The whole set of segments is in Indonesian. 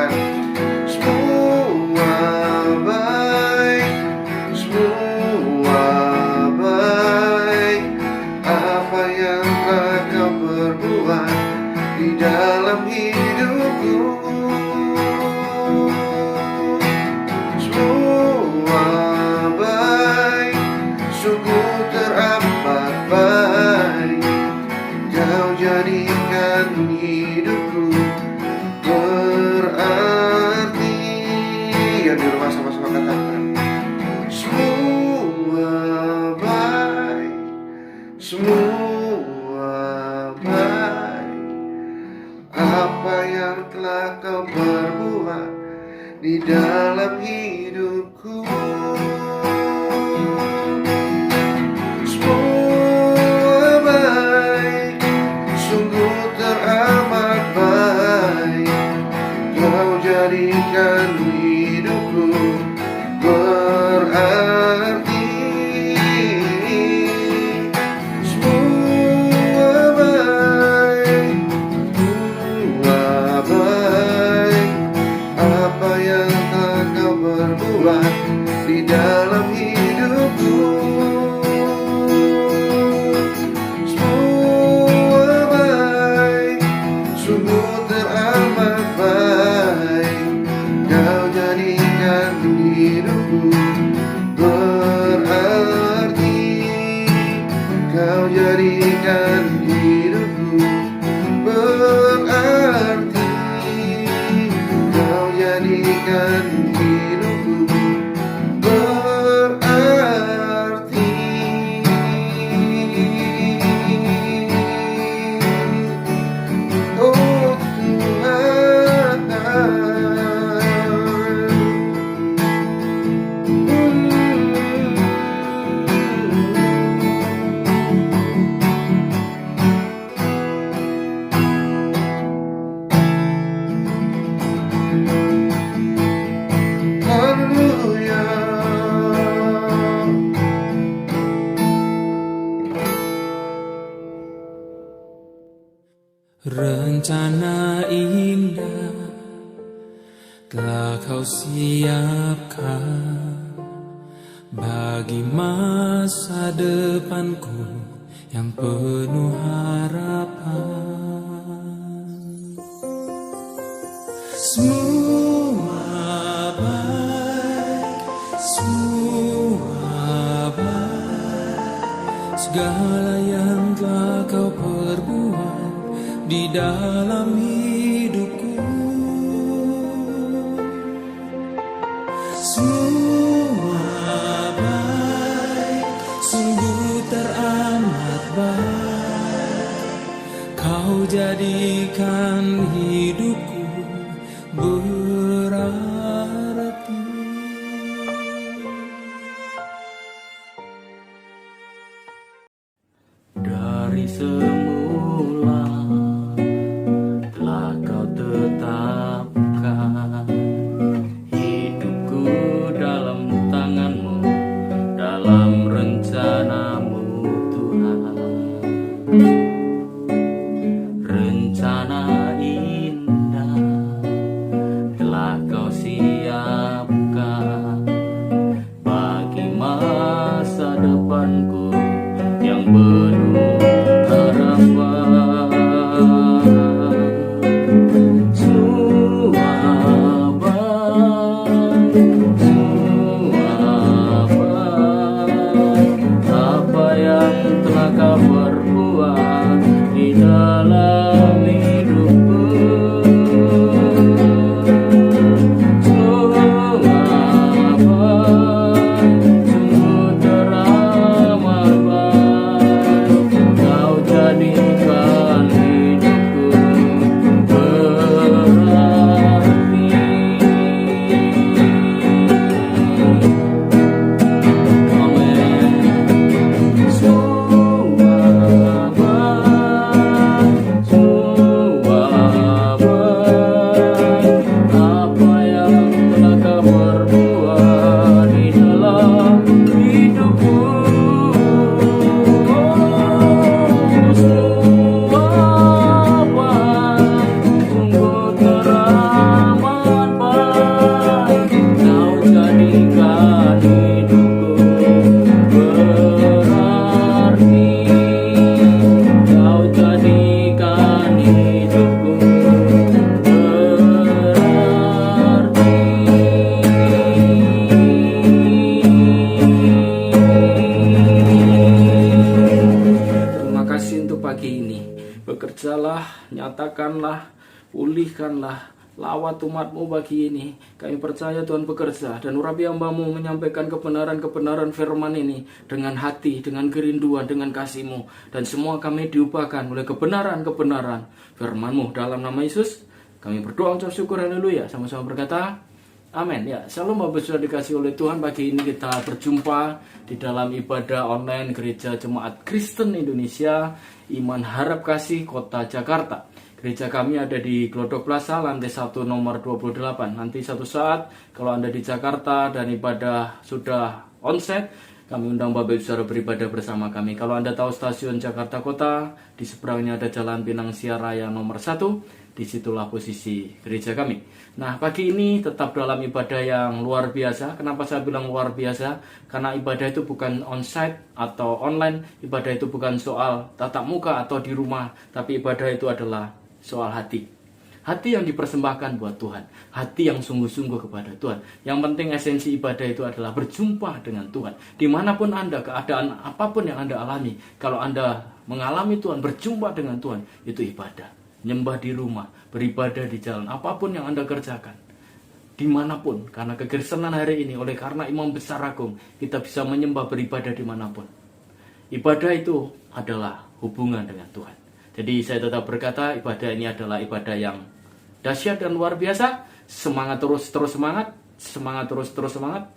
katakan semua baik, semua baik. Apa yang telah kau perbuat di dalam hidupku, semua baik, sungguh teramat baik. Kau jadikan hidupku berarti. Yang di rumah sama-sama katakan semua baik, semua baik. Apa yang telah kau perbuat di dalam hidupku, semua baik, sungguh teramat baik. Kau jadikan hidupku berarti. Semua baik, semua baik. Apa yang telah kau perbuat di dalam hidupku, semua baik, sungguh teramat baik. Kau jadikan hidupku berarti. Kau jadikan hidupku berarti. Kau jadikan hidupku berarti. Oh Tuhan, haleluya. Rencana indah telah kau siapkan bagi masa depanku yang penuh harapan. Semua baik, semua baik. Segala yang telah kau perbuat di dalam hidupku, semua baik, sungguh teramat baik. Kau jadikan hidupku berarti. Dari semula telah kau tetapkan hidupku dalam tanganmu, dalam rencanamu Tuhan. Rencana indah telah kau siapkan bagi masa depanku yang penuh harapan. Semua baik, semua baik. Apa yang telah kau perbuat di dalam hidup Gerakkanlah, pulihkanlah, lawat umat-Mu pagi ini. Kami percaya Tuhan bekerja, dan urapi hamba-Mu menyampaikan kebenaran-kebenaran firman ini dengan hati, dengan kerinduan, dengan kasih-Mu. Dan semua kami diubahkan oleh kebenaran-kebenaran firman-Mu. Dalam nama Yesus kami berdoa, ucap syukur, haleluya. Sama-sama berkata amin. Ya, shalom Bapak sudah dikasih oleh Tuhan. Pagi ini kita berjumpa di dalam ibadah online Gereja Jemaat Kristen Indonesia Iman Harap Kasih Kota Jakarta. Gereja kami ada di Glodok Plaza, lantai 1 nomor 28. Nanti satu saat kalau Anda di Jakarta dan ibadah sudah onsite, kami undang Bapak Ibu Saudara beribadah bersama kami. Kalau Anda tahu stasiun Jakarta Kota, di seberangnya ada Jalan Pinang Sia Raya nomor 1. Disitulah posisi gereja kami. Nah, pagi ini tetap dalam ibadah yang luar biasa. Kenapa saya bilang luar biasa? Karena ibadah itu bukan onsite atau online. Ibadah itu bukan soal tatap muka atau di rumah. Tapi ibadah itu adalah soal hati. Hati yang dipersembahkan buat Tuhan. Hati yang sungguh-sungguh kepada Tuhan. Yang penting esensi ibadah itu adalah berjumpa dengan Tuhan. Dimanapun Anda, keadaan apapun yang Anda alami. Kalau Anda mengalami Tuhan, berjumpa dengan Tuhan, itu ibadah. Nyembah di rumah, beribadah di jalan, apapun yang Anda kerjakan, dimanapun, karena kekristenan hari ini, oleh karena Imam Besar Agung, kita bisa menyembah beribadah dimanapun. Ibadah itu adalah hubungan dengan Tuhan. Jadi saya tetap berkata, ibadah ini adalah ibadah yang dahsyat dan luar biasa. Semangat terus semangat, semangat terus semangat,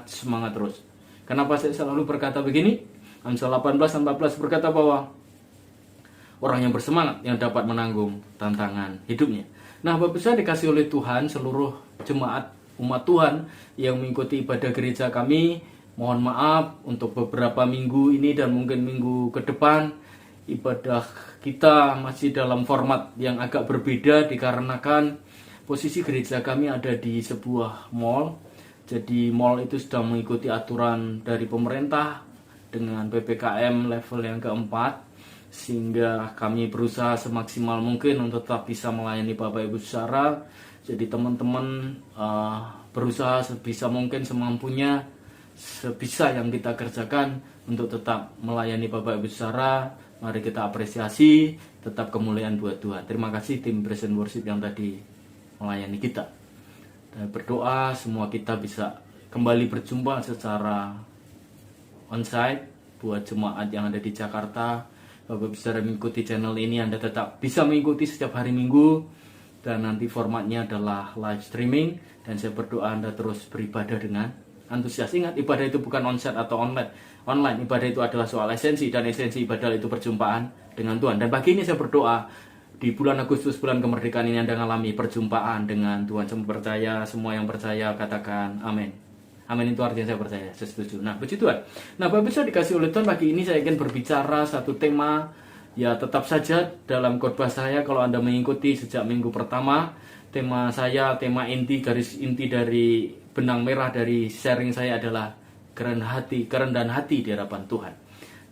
semangat terus. Kenapa saya selalu berkata begini? Amsal 18:14 berkata bahwa orang yang bersemangat yang dapat menanggung tantangan hidupnya. Nah, Bapak saya dikasih oleh Tuhan, seluruh jemaat umat Tuhan yang mengikuti ibadah gereja kami, mohon maaf untuk beberapa minggu ini dan mungkin minggu ke depan ibadah kita masih dalam format yang agak berbeda dikarenakan posisi gereja kami ada di sebuah mall. Jadi mall itu sudah mengikuti aturan dari pemerintah dengan PPKM level yang keempat, sehingga kami berusaha semaksimal mungkin untuk tetap bisa melayani Bapak Ibu Saudara. Jadi teman-teman berusaha sebisa mungkin semampunya, sebisa yang kita kerjakan untuk tetap melayani Bapak Ibu Saudara. Mari kita apresiasi, tetap kemuliaan buat Tuhan. Terima kasih tim Present Worship yang tadi melayani kita. Dan berdoa semua kita bisa kembali berjumpa secara onsite buat jemaat yang ada di Jakarta. Bapak bisa mengikuti channel ini, Anda tetap bisa mengikuti setiap hari Minggu, dan nanti formatnya adalah live streaming, dan saya berdoa Anda terus beribadah dengan antusias. Ingat, ibadah itu bukan onsite atau online. Ibadah itu adalah soal esensi, dan esensi ibadah itu perjumpaan dengan Tuhan. Dan pagi ini saya berdoa di bulan Agustus, bulan kemerdekaan ini Anda mengalami perjumpaan dengan Tuhan. Semua yang percaya katakan amin. Amin itu artinya saya percaya, saya setuju. Nah, puji Tuhan. Nah, Bapak bisa dikasih oleh Tuhan, pagi ini saya ingin berbicara satu tema. Ya, tetap saja dalam khotbah saya, kalau Anda mengikuti sejak minggu pertama, tema saya, tema inti, garis inti dari benang merah dari sharing saya adalah kerendahan hati di hadapan Tuhan.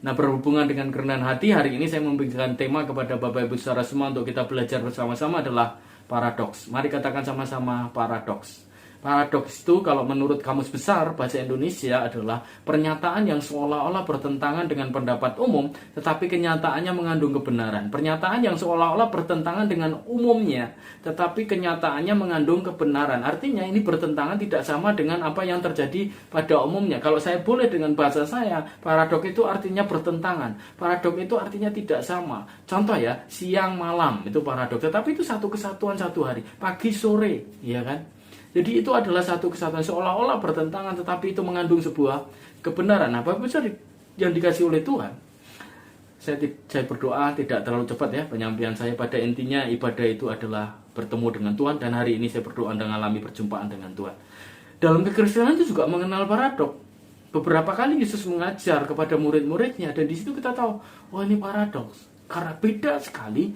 Nah, berhubungan dengan kerendahan hati, hari ini saya memberikan tema kepada Bapak Ibu Saudara semua untuk kita belajar bersama-sama adalah paradoks. Mari katakan sama-sama paradoks. Paradoks itu kalau menurut Kamus Besar Bahasa Indonesia adalah pernyataan yang seolah-olah bertentangan dengan pendapat umum, tetapi kenyataannya mengandung kebenaran. Pernyataan yang seolah-olah bertentangan dengan umumnya, tetapi kenyataannya mengandung kebenaran. Artinya ini bertentangan, tidak sama dengan apa yang terjadi pada umumnya. Kalau saya boleh dengan bahasa saya, paradoks itu artinya bertentangan. Paradoks itu artinya tidak sama. Contoh ya, siang malam itu paradoks, tetapi itu satu kesatuan satu hari, pagi sore, ya kan? Jadi itu adalah satu kesatuan seolah-olah bertentangan, tetapi itu mengandung sebuah kebenaran. Nah, Bapak Ibu yang dikasih oleh Tuhan, saya berdoa tidak terlalu cepat ya penyampaian saya. Pada intinya ibadah itu adalah bertemu dengan Tuhan, dan hari ini saya berdoa Anda mengalami perjumpaan dengan Tuhan. Dalam kekristenan itu juga mengenal paradoks. Beberapa kali Yesus mengajar kepada murid-muridnya, dan di situ kita tahu, wah ini paradoks. Karena beda sekali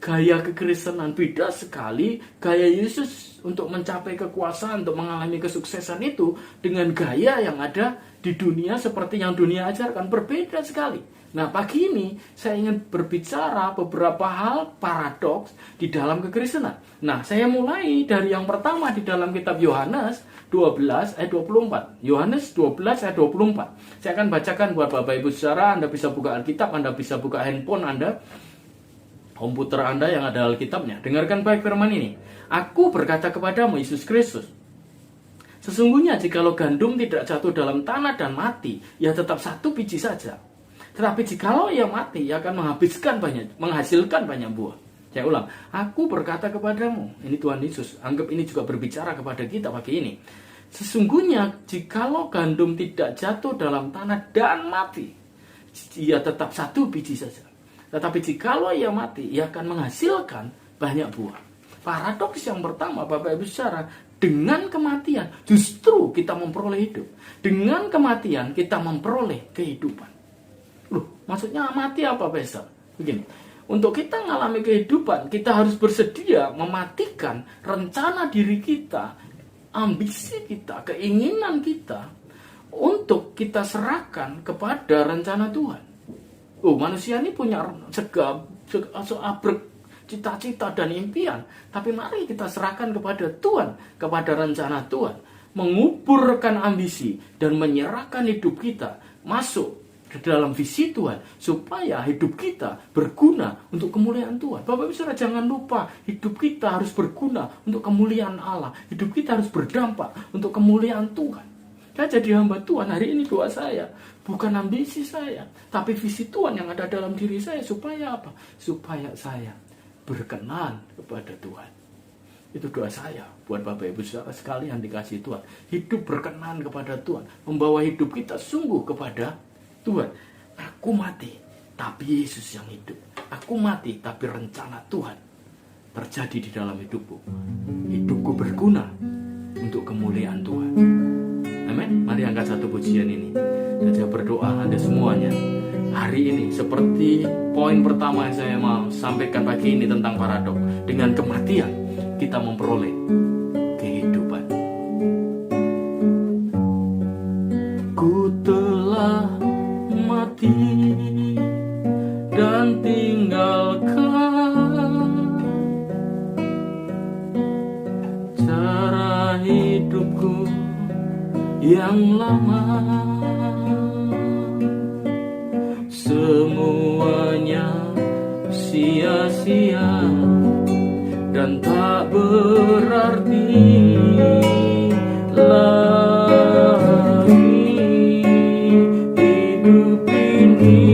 gaya kekristenan, beda sekali gaya Yesus untuk mencapai kekuasaan, untuk mengalami kesuksesan itu dengan gaya yang ada di dunia seperti yang dunia ajarkan, berbeda sekali. Nah, pagi ini saya ingin berbicara beberapa hal paradoks di dalam kekristenan. Nah, saya mulai dari yang pertama di dalam kitab Yohanes 12 ayat 24. Yohanes 12 ayat 24. Saya akan bacakan buat Bapak Ibu Saudara. Anda bisa buka Alkitab, Anda bisa buka handphone Anda. komputer Anda yang ada Alkitabnya, dengarkan baik firman ini. Aku berkata kepadamu, Yesus Kristus, sesungguhnya jikalau gandum tidak jatuh dalam tanah dan mati, ya tetap satu biji saja. Tetapi jikalau ia mati, ia akan menghasilkan banyak buah. Saya ulang, aku berkata kepadamu, ini Tuhan Yesus, anggap ini juga berbicara kepada kita pagi ini. Sesungguhnya jikalau gandum tidak jatuh dalam tanah dan mati, ia tetap satu biji saja. Tetapi jikalau ia mati, ia akan menghasilkan banyak buah. Paradoks yang pertama, Bapak Ibu saudara, dengan kematian justru kita memperoleh hidup. Dengan kematian kita memperoleh kehidupan. Loh, maksudnya mati apa, Pastor? Begini, untuk kita mengalami kehidupan, kita harus bersedia mematikan rencana diri kita, ambisi kita, keinginan kita, untuk kita serahkan kepada rencana Tuhan. Oh, manusia ini punya seabrek cita-cita dan impian, tapi mari kita serahkan kepada Tuhan, kepada rencana Tuhan, menguburkan ambisi dan menyerahkan hidup kita masuk ke dalam visi Tuhan, supaya hidup kita berguna untuk kemuliaan Tuhan. Bapak Ibu saudara, jangan lupa hidup kita harus berguna untuk kemuliaan Allah. Hidup kita harus berdampak untuk kemuliaan Tuhan. Saya jadi hamba Tuhan, hari ini doa saya bukan ambisi saya, tapi visi Tuhan yang ada dalam diri saya. Supaya apa? Supaya saya berkenan kepada Tuhan. Itu doa saya buat Bapak Ibu saudara sekalian dikasih Tuhan. Hidup berkenan kepada Tuhan, membawa hidup kita sungguh kepada Tuhan. Aku mati, tapi Yesus yang hidup. Aku mati, tapi rencana Tuhan terjadi di dalam hidupku. Hidupku berguna untuk kemuliaan Tuhan. Amin. Mari angkat satu pujian ini. Dan saya berdoa Anda semuanya hari ini, seperti poin pertama yang saya mau sampaikan pagi ini tentang paradok. Dengan kematian kita memperoleh kehidupan. Ku telah mati dan tinggalkan cara hidupku yang lama. Semuanya sia-sia dan tak berarti lagi. Hidup ini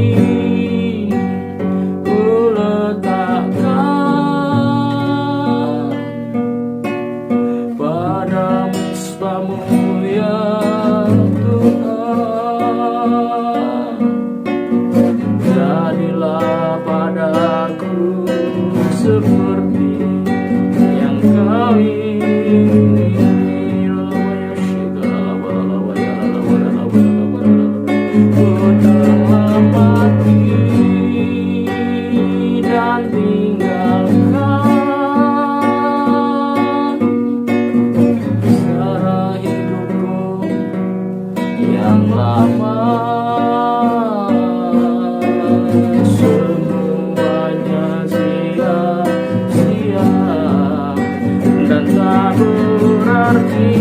ku letakkan pada mesbah-Mu ya Tuhan. Jadilah padaku seperti yang Kau ingini. Ku telah mati dan tinggalkan cara hidupku yang lama. Semuanya sia-sia dan tak berarti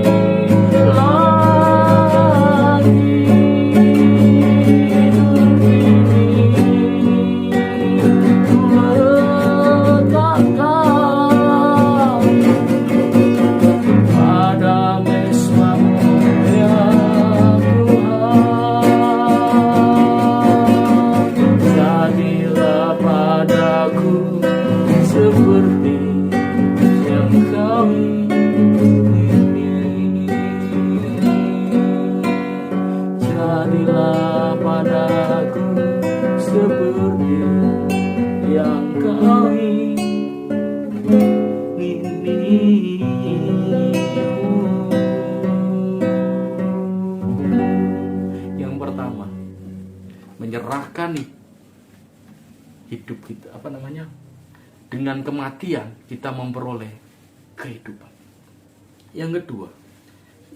lagi. Hidup ini ku letakkan pada mesbah-Mu ya Tuhan. Jadilah padaku seperti yang Kau ingini. Jadilah padaku seperti yang Kau ingini. Yang pertama, menyerahkan hidup kita, dengan kematian kita memperoleh kehidupan. Yang kedua,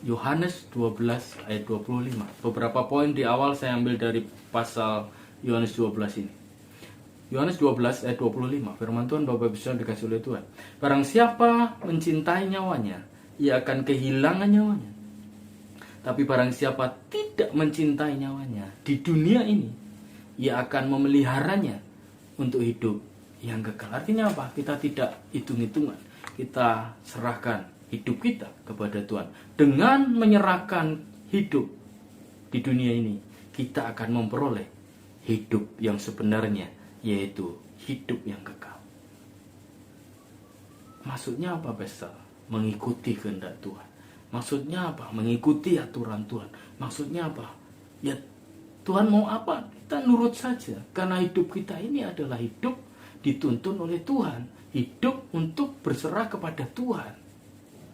Yohanes 12 ayat 25. Beberapa poin di awal saya ambil dari pasal Yohanes 12 ini. Yohanes 12 ayat 25. Firman Tuhan, Bapak Ibu saudara dikasih oleh Tuhan. Barang siapa mencintai nyawanya, ia akan kehilangan nyawanya. Tapi barang siapa tidak mencintai nyawanya di dunia ini, ia akan memeliharanya untuk hidup yang kekal. Artinya apa? Kita tidak hitung-hitungan. Kita serahkan hidup kita kepada Tuhan. Dengan menyerahkan hidup di dunia ini, kita akan memperoleh hidup yang sebenarnya, yaitu hidup yang kekal. Maksudnya apa, Pastor? Mengikuti kehendak Tuhan. Maksudnya apa? Mengikuti aturan Tuhan. Maksudnya apa? Ya, Tuhan mau apa? Kita nurut saja. Karena hidup kita ini adalah hidup dituntun oleh Tuhan. Hidup untuk berserah kepada Tuhan.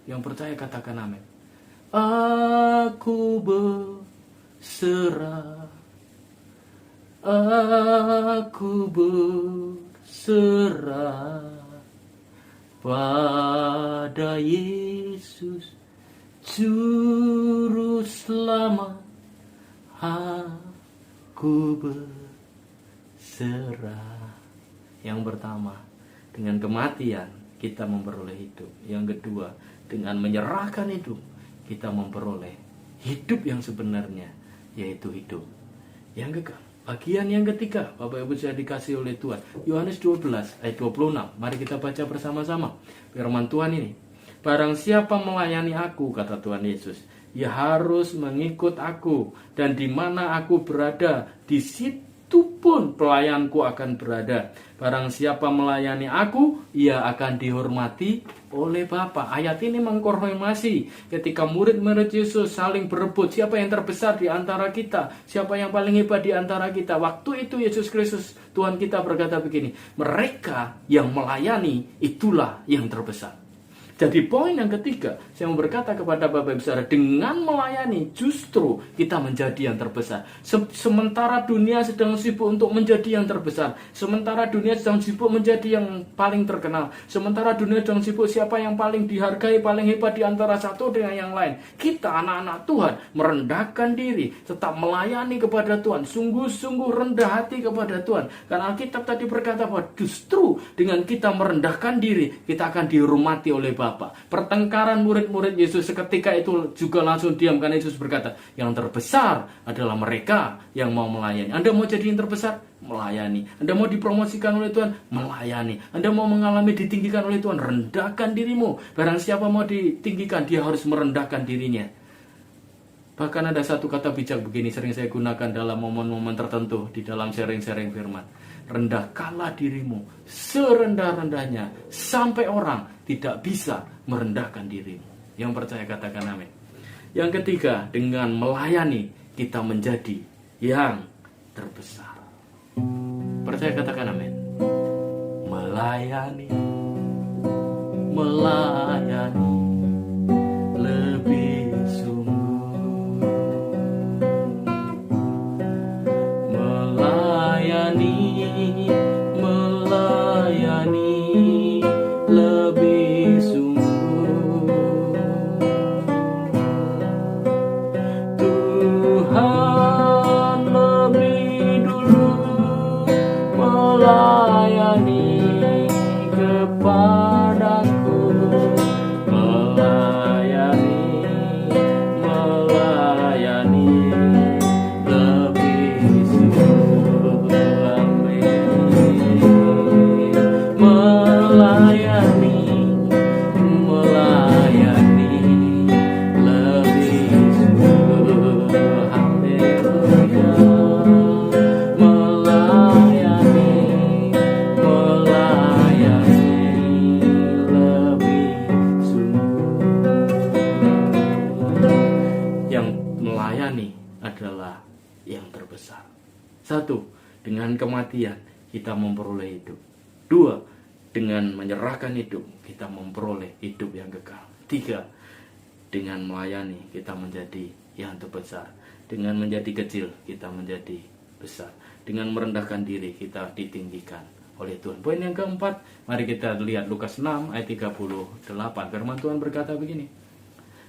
Yang percaya katakan amin. Aku berserah. Aku berserah pada Yesus Juru Selamat. Aku berserah. Yang pertama, dengan kematian kita memperoleh hidup. Yang kedua, dengan menyerahkan hidup kita memperoleh hidup yang sebenarnya, yaitu hidup yang kekal. Bagian yang ketiga, Bapak Ibu saya dikasih oleh Tuhan, Yohanes 12 ayat 26. Mari kita baca bersama-sama firman Tuhan ini. Barang siapa melayani aku, kata Tuhan Yesus, ia harus mengikut aku, dan di mana aku berada, di situ pun pelayanku akan berada. Barang siapa melayani aku, ia akan dihormati oleh Bapa. Ayat ini mengkonfirmasi ketika murid-murid Yesus saling berebut siapa yang terbesar di antara kita, siapa yang paling hebat di antara kita. Waktu itu Yesus Kristus Tuhan kita berkata begini, mereka yang melayani itulah yang terbesar. Jadi poin yang ketiga, saya mau berkata kepada Bapak Ibu Saudara, dengan melayani justru kita menjadi yang terbesar. Sementara dunia sedang sibuk untuk menjadi yang terbesar, sementara dunia sedang sibuk menjadi yang paling terkenal, sementara dunia sedang sibuk siapa yang paling dihargai, paling hebat di antara satu dengan yang lain, kita anak-anak Tuhan merendahkan diri, tetap melayani kepada Tuhan, sungguh-sungguh rendah hati kepada Tuhan. Karena Alkitab tadi berkata bahwa justru dengan kita merendahkan diri, kita akan dihormati oleh Bapa. Pertengkaran murid-murid Yesus seketika itu juga langsung diam, karena Yesus berkata, yang terbesar adalah mereka yang mau melayani. Anda mau jadi yang terbesar? Melayani. Anda mau dipromosikan oleh Tuhan? Melayani. Anda mau mengalami ditinggikan oleh Tuhan? Rendahkan dirimu. Barang siapa mau ditinggikan, dia harus merendahkan dirinya. Bahkan ada satu kata bijak begini, sering saya gunakan dalam momen-momen tertentu di dalam sharing-sharing firman. Rendahkanlah dirimu serendah-rendahnya sampai orang tidak bisa merendahkan dirimu. Yang percaya katakan amin. Yang ketiga, dengan melayani kita menjadi yang terbesar. Percaya katakan amin. Melayani, melayani lebih sungguh. Melayani, melayani lebih sungguh. Tuhan lebih dulu melayani kepadaku, melayani, melayani lebih sungguh. Amin. Melayani, melayani lebih sungguh. Haleluya. Melayani, melayani lebih sungguh. Yang melayani adalah yang terbesar. Satu, dengan kematian kita memperoleh hidup. Dua, dengan menyerahkan hidup kita memperoleh hidup yang kekal. Tiga, dengan melayani kita menjadi yang terbesar. Dengan menjadi kecil kita menjadi besar. Dengan merendahkan diri kita ditinggikan oleh Tuhan. Poin yang keempat, mari kita lihat Lukas 6 ayat 38. Firman Tuhan berkata begini,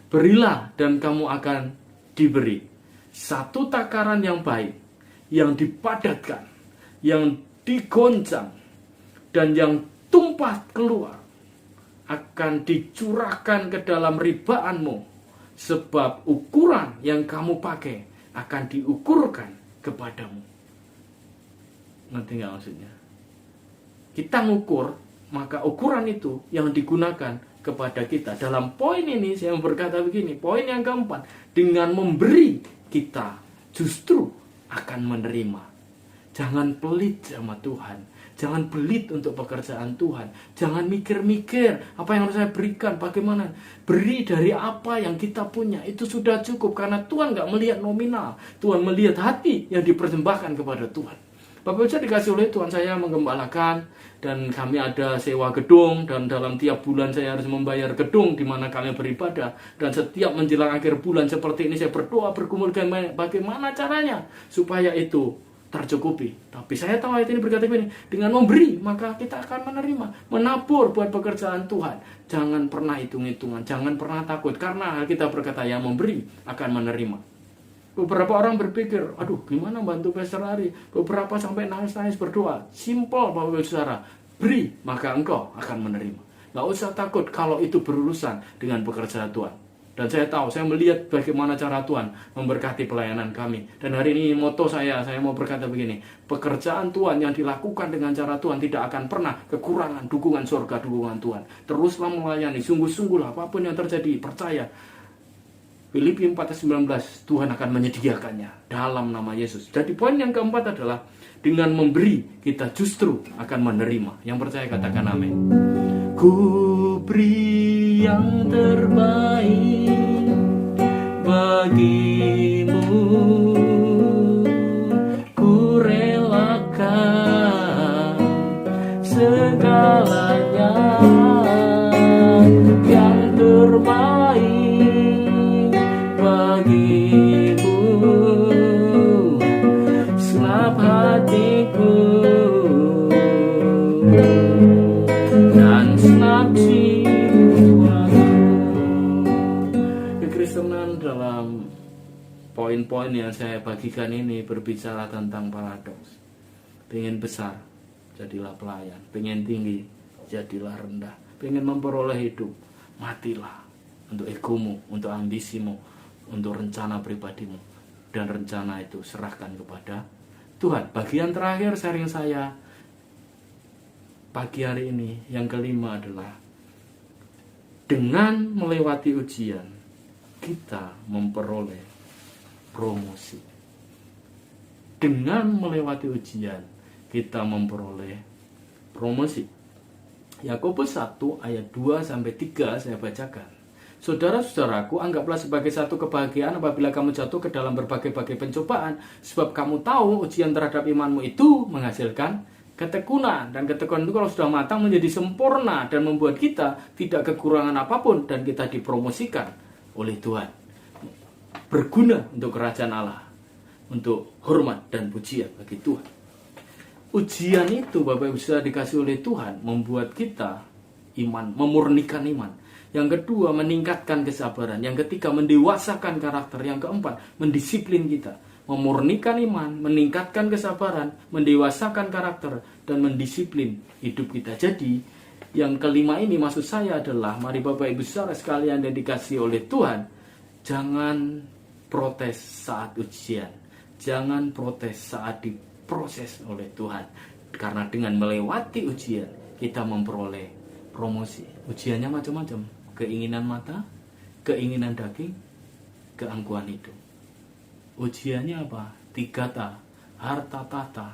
berilah dan kamu akan diberi satu takaran yang baik, yang dipadatkan, yang digoncang, dan yang tumpah keluar akan dicurahkan ke dalam ribaanmu, sebab ukuran yang kamu pakai akan diukurkan kepadamu. Ngerti nggak maksudnya? kita ngukur, maka ukuran itu yang digunakan kepada kita. Dalam poin ini saya berkata begini, poin yang keempat, dengan memberi kita justru akan menerima. Jangan pelit sama Tuhan. Jangan pelit untuk pekerjaan Tuhan. Jangan mikir-mikir apa yang harus saya berikan, bagaimana. Beri dari apa yang kita punya. Itu sudah cukup. Karena Tuhan gak melihat nominal. Tuhan melihat hati yang dipersembahkan kepada Tuhan. Bapak Ibu dikasih oleh Tuhan, saya menggembalakan. Dan kami ada sewa gedung. Dan dalam tiap bulan saya harus membayar gedung di mana kami beribadah. Dan setiap menjelang akhir bulan seperti ini saya berdoa, bergumul bagaimana caranya supaya itu tercukupi. Tapi saya tahu ayat ini berkata begini, dengan memberi maka kita akan menerima, menabur buat pekerjaan Tuhan. Jangan pernah hitung-hitungan, jangan pernah takut, karena kita berkata yang memberi akan menerima. Beberapa orang berpikir, aduh gimana bantu Pastor Ari? Beberapa sampai nangis-nangis berdoa. Simple Bapak Ibu Saudara, beri maka engkau akan menerima. Gak usah takut kalau itu berurusan dengan pekerjaan Tuhan. Dan saya tahu, saya melihat bagaimana cara Tuhan memberkati pelayanan kami. Dan hari ini moto saya mau berkata begini, pekerjaan Tuhan yang dilakukan dengan cara Tuhan tidak akan pernah kekurangan dukungan surga, dukungan Tuhan. Teruslah melayani, sungguh-sungguhlah apapun yang terjadi, percaya. Filipi 4:19, Tuhan akan menyediakannya dalam nama Yesus. Jadi poin yang keempat adalah, dengan memberi kita justru akan menerima. Yang percaya katakan amin. Ku beri yang terbaik bagimu, ku relakan segalanya, yang terbaik bagimu, senap hatiku dan senap jiwaku. Kekristenan dalam poin-poin yang saya bagikan ini berbicara tentang paradoks. Pengen besar, jadilah pelayan. Pengen tinggi, jadilah rendah. Pengen memperoleh hidup, matilah untuk egomu, untuk ambisimu, untuk rencana pribadimu. Dan rencana itu serahkan kepada Tuhan. Bagian terakhir sharing saya pagi hari ini, yang kelima adalah, dengan melewati ujian kita memperoleh promosi. Dengan melewati ujian kita memperoleh promosi. Yakobus 1 ayat 2-3 saya bacakan. Saudara-saudaraku, anggaplah sebagai satu kebahagiaan apabila kamu jatuh ke dalam berbagai-bagai pencobaan, sebab kamu tahu ujian terhadap imanmu itu menghasilkan ketekunan. Dan ketekunan itu kalau sudah matang menjadi sempurna dan membuat kita tidak kekurangan apapun, dan kita dipromosikan oleh Tuhan, berguna untuk kerajaan Allah, untuk hormat dan pujian bagi Tuhan. Ujian itu Bapak Ibu sudah dikasih oleh Tuhan membuat kita iman, memurnikan iman. Yang kedua, meningkatkan kesabaran. Yang ketiga, mendewasakan karakter. Yang keempat, mendisiplin kita. Memurnikan iman, meningkatkan kesabaran, mendewasakan karakter, dan mendisiplin hidup kita. Jadi, yang kelima ini maksud saya adalah, mari Bapak Ibu saudara sekalian yang dikasih oleh Tuhan, jangan protes saat ujian. Jangan protes saat diproses oleh Tuhan. Karena dengan melewati ujian, kita memperoleh promosi. Ujiannya macam-macam. Keinginan mata, keinginan daging, keangkuhan hidup. Ujiannya apa? 3 harta, tahta,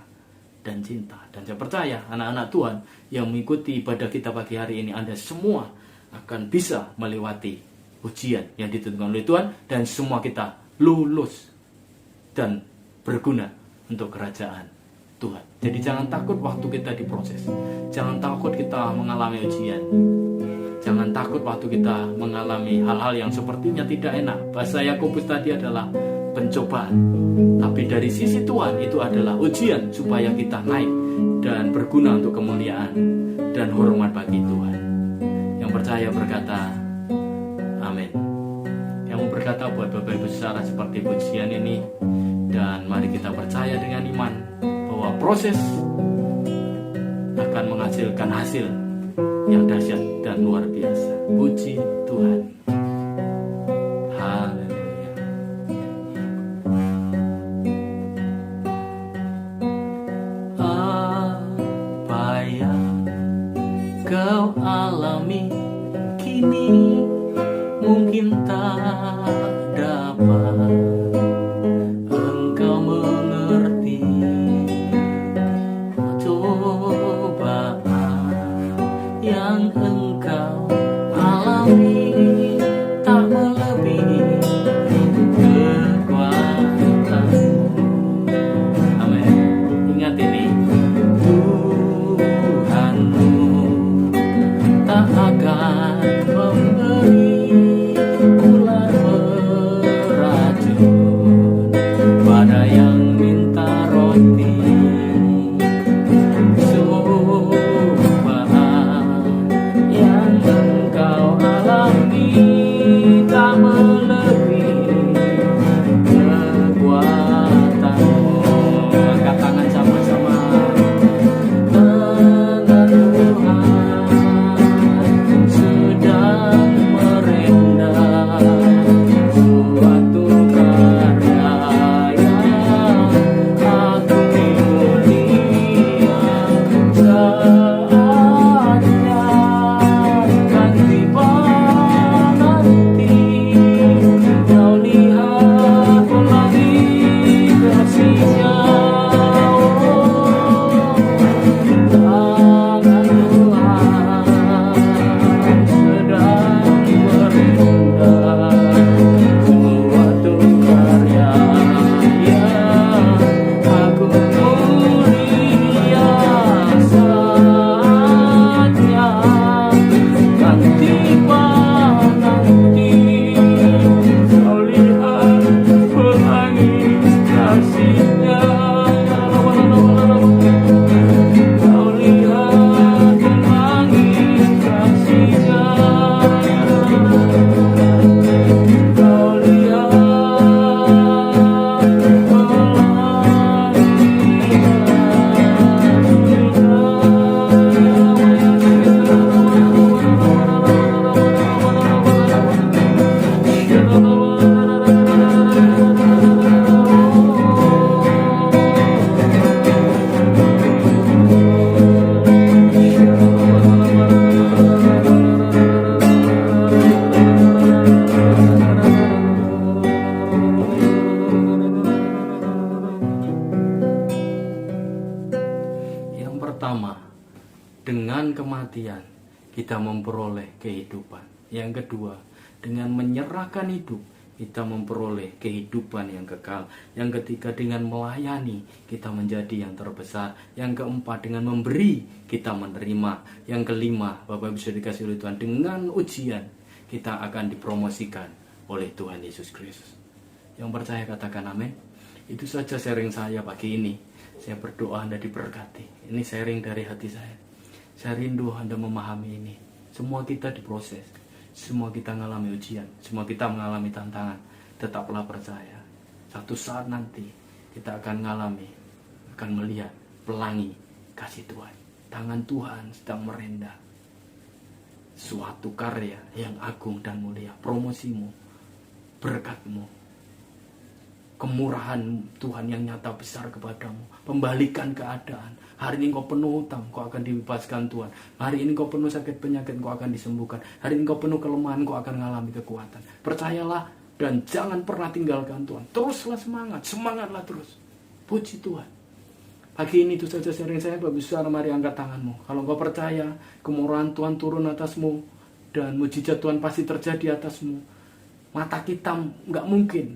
dan cinta. Dan saya percaya anak-anak Tuhan yang mengikuti ibadah kita pagi hari ini, Anda semua akan bisa melewati ujian yang ditentukan oleh Tuhan, dan semua kita lulus dan berguna untuk kerajaan Tuhan. Jadi jangan takut waktu kita diproses. Jangan takut kita mengalami ujian. Jangan takut waktu kita mengalami hal-hal yang sepertinya tidak enak. Bahasa Yakobus tadi adalah pencobaan. Tapi dari sisi Tuhan itu adalah ujian supaya kita naik dan berguna untuk kemuliaan dan hormat bagi Tuhan. Yang percaya berkata, amin. Yang mau berkata buat Bapak Ibu saudara seperti ujian ini, dan mari kita percaya dengan iman bahwa proses akan menghasilkan hasil yang dahsyat dan luar biasa. Puji Tuhan. Haleluya. Apa yang kini mungkin tak dapat engkau mengerti. Cobaan yang engkau alami tak melebihi kekuatanmu. Amin. Ingat ini, Tuhanmu tak akan memberi ular beracun pada yang minta roti. Cobaan yang engkau alami tak melebihi kekuatanmu. Angkat tangan sama-sama. Tangan Tuhan sedang merendah suatu karya yang agung mulia. Saatnya kan tiba nanti, kau lihat pelangi kasihnya. Tangan Tuhan sedang merendah suatu karya yang agung mulia. Saatnya kan tiba nanti, kau lihat pelangi kasihnya. Kau lihat pelangi kasihnya. Kau lihat Yang pertama, dengan kematian kita memperoleh kehidupan. Yang kedua, dengan menyerahkan hidup kita memperoleh kehidupan yang kekal. Yang ketiga, dengan melayani kita menjadi yang terbesar. Yang keempat, dengan memberi kita menerima. Yang kelima, Bapak bisa dikasih oleh Tuhan, dengan ujian kita akan dipromosikan oleh Tuhan Yesus Kristus. Yang percaya katakan amin. Itu saja sharing saya pagi ini. Saya berdoa Anda diberkati. Ini sharing dari hati saya. Saya rindu Anda memahami ini. Semua kita diproses. Semua kita mengalami ujian. Semua kita mengalami tantangan. Tetaplah percaya. Satu saat nanti kita akan mengalami, akan melihat pelangi kasih Tuhan. Tangan Tuhan sedang merendah suatu karya yang agung dan mulia. Promosimu, berkatmu, kemurahan Tuhan yang nyata besar kepadamu, pembalikan keadaan. Hari ini kau penuh hutang, kau akan dibebaskan Tuhan. Hari ini kau penuh sakit penyakit, kau akan disembuhkan. Hari ini kau penuh kelemahan, kau akan mengalami kekuatan. Percayalah dan jangan pernah tinggalkan Tuhan. Teruslah semangat, semangatlah terus. Puji Tuhan. Pagi ini itu saja sharing saya. Bapak Saudara, mari angkat tanganmu. Kalau kau percaya kemurahan Tuhan turun atasmu dan mujizat Tuhan pasti terjadi atasmu. Mata kita nggak mungkin,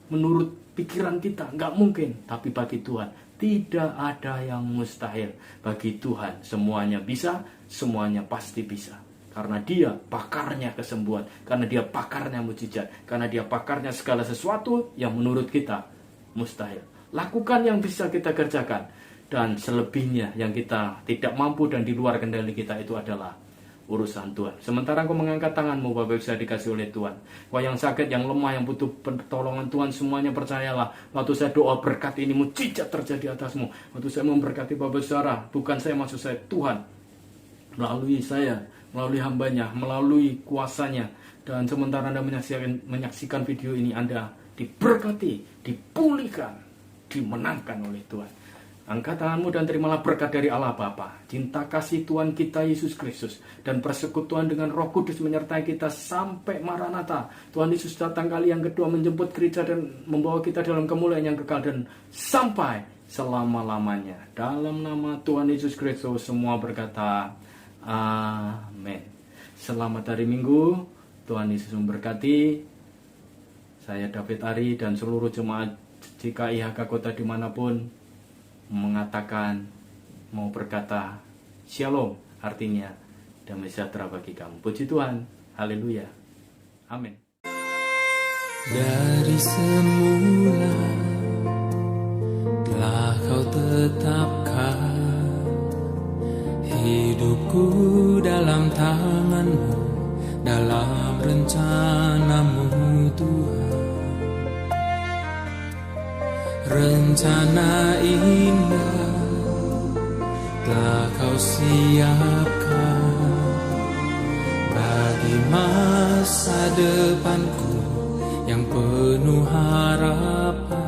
menurut pikiran kita nggak mungkin, tapi bagi Tuhan tidak ada yang mustahil. Bagi Tuhan semuanya bisa, semuanya pasti bisa. Karena Dia pakarnya kesembuhan, karena Dia pakarnya mujizat, karena Dia pakarnya segala sesuatu yang menurut kita mustahil. Lakukan yang bisa kita kerjakan, dan selebihnya yang kita tidak mampu dan di luar kendali kita itu adalah urusan Tuhan. Sementara kau mengangkat tanganmu, Bapak bisa dikasih oleh Tuhan. Kau yang sakit, yang lemah, yang butuh pertolongan Tuhan, semuanya percayalah. Waktu saya doa berkat ini mujizat terjadi atasmu. Waktu saya memberkati Bapak saudara, bukan saya, maksud saya Tuhan melalui saya, melalui hambanya, melalui kuasanya. Dan sementara Anda menyaksikan video ini, Anda diberkati, dipulihkan, dimenangkan oleh Tuhan. Angkat tanganmu dan terimalah berkat dari Allah Bapa, cinta kasih Tuhan kita Yesus Kristus, dan persekutuan dengan Roh Kudus menyertai kita sampai Maranatha. Tuhan Yesus datang kali yang kedua menjemput gereja dan membawa kita dalam kemuliaan yang kekal dan sampai selama-lamanya. Dalam nama Tuhan Yesus Kristus semua berkata amin. Selamat hari Minggu, Tuhan Yesus memberkati. Saya David Ari dan seluruh jemaat GKI Kota dimanapun mengatakan, mau berkata Shalom, artinya damai sejahtera bagi kamu. Puji Tuhan, haleluya, amin. Dari semula telah kau tetapkan hidupku dalam tanganmu, dalam rencanamu Tuhan. Rencana indah telah kau siapkan bagi masa depanku yang penuh harapan.